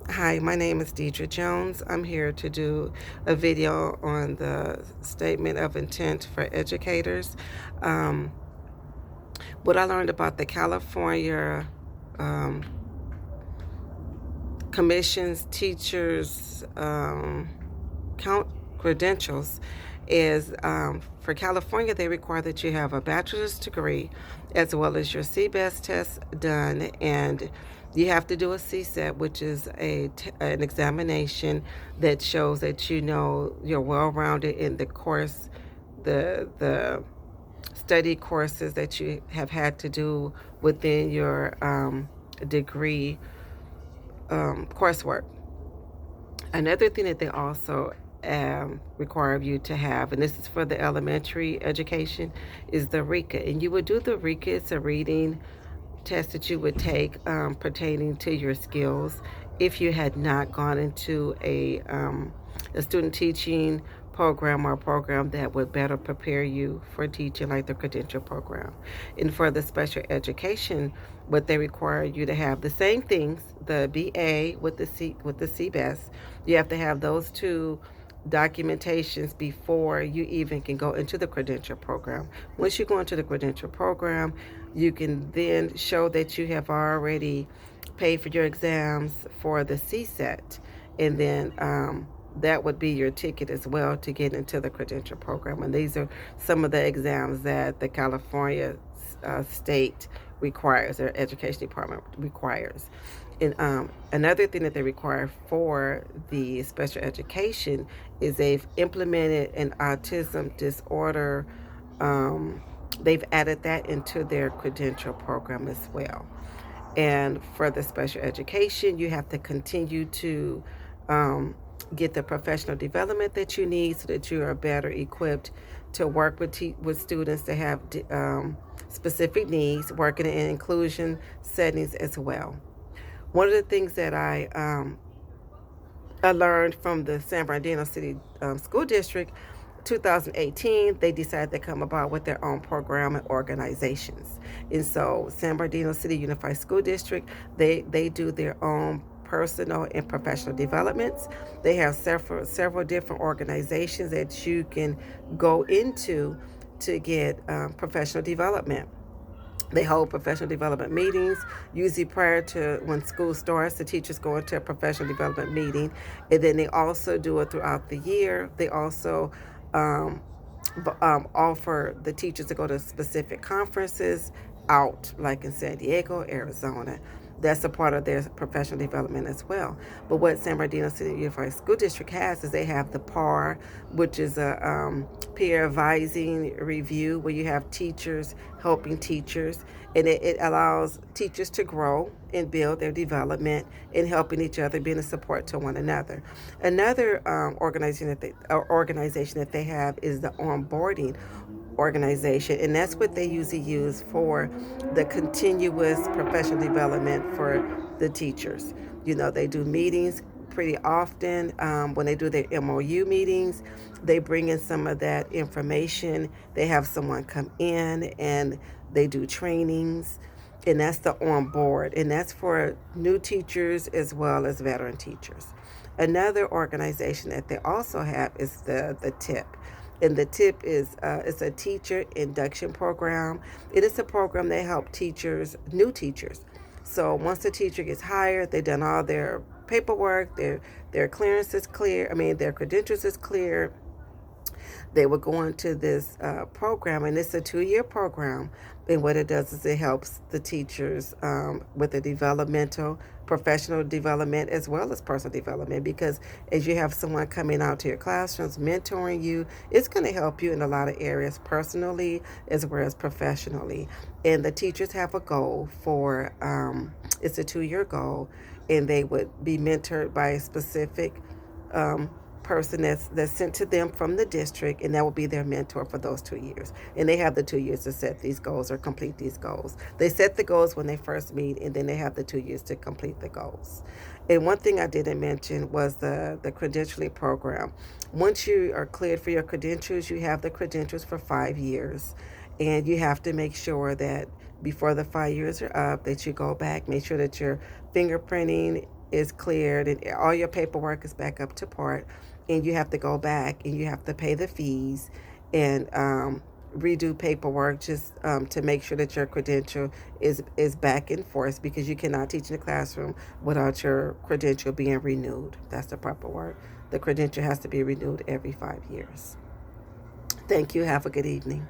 Hi, my name is Deidre Jones. I'm here to do a video on the statement of intent for educators. Um, what I learned about the California um, commissions, teachers, count credentials is for California, they require that you have a bachelor's degree as well as your CBEST test done, and you have to do a CSAT, which is an examination that shows that you know you're well rounded in the course, the study courses that you have had to do within your degree coursework. Another thing that they also require of you to have, and this is for the elementary education, is the RECA. And you would do the RECA. It's a reading test that you would take pertaining to your skills if you had not gone into a student teaching program or a program that would better prepare you for teaching, like the credential program. And for the special education, what they require you to have the same things, the BA with the CBEST. You have to have those two documentations before you even can go into the credential program. Once you go into the credential program, you can then show that you have already paid for your exams for the CSET, and then that would be your ticket as well to get into the credential program. And these are some of the exams that the California state requires, their education department requires. And another thing that they require for the special education is they've implemented an autism disorder. They've added that into their credential program as well. And for the special education, you have to continue to um, get the professional development that you need so that you are better equipped to work with students that have specific needs, working in inclusion settings as well. One of the things that I learned from the San Bernardino City School District, 2018, they decided to come about with their own program and organizations. And so San Bernardino City Unified School District, they do their own personal and professional developments. They have several different organizations that you can go into to get professional development. They hold professional development meetings, usually prior to when school starts. The teachers go into a professional development meeting, and then they also do it throughout the year. They also um, offer the teachers to go to specific conferences out, like in San Diego, Arizona. That's a part of their professional development as well. But what San Bernardino City Unified School District has is they have the PAR, which is a peer advising review where you have teachers helping teachers, and it allows teachers to grow and build their development and helping each other, being a support to one another. Another organization that they have is the onboarding organization, and that's what they usually use for the continuous professional development for the teachers. You know, they do meetings pretty often. When they do their MOU meetings, they bring in some of that information. They have someone come in and they do trainings, and that's the on board, and that's for new teachers as well as veteran teachers. Another organization that they also have is the TIP, and the TIP is it's a teacher induction program. It is a program that helps teachers, new teachers. So once the teacher gets hired, they've done all their paperwork, their clearance is clear. I mean, their credentials is clear. They would go into this program, and it's a 2 year program. And what it does is it helps the teachers with the developmental, professional development, as well as personal development. Because as you have someone coming out to your classrooms, mentoring you, it's going to help you in a lot of areas, personally as well as professionally. And the teachers have a goal for, it's a 2 year goal, and they would be mentored by a specific um, person that's sent to them from the district, and that will be their mentor for those 2 years. And they have the 2 years to set these goals or complete these goals. They set the goals when they first meet, and then they have the 2 years to complete the goals. And one thing I didn't mention was the credentialing program. Once you are cleared for your credentials, you have the credentials for 5 years, and you have to make sure that before the 5 years are up that you go back, make sure that you're fingerprinting is cleared and all your paperwork is back up to par, and you have to go back and you have to pay the fees and redo paperwork just to make sure that your credential is back in force, because you cannot teach in the classroom without your credential being renewed. That's the proper word. The credential has to be renewed every 5 years. Thank you. Have a good evening.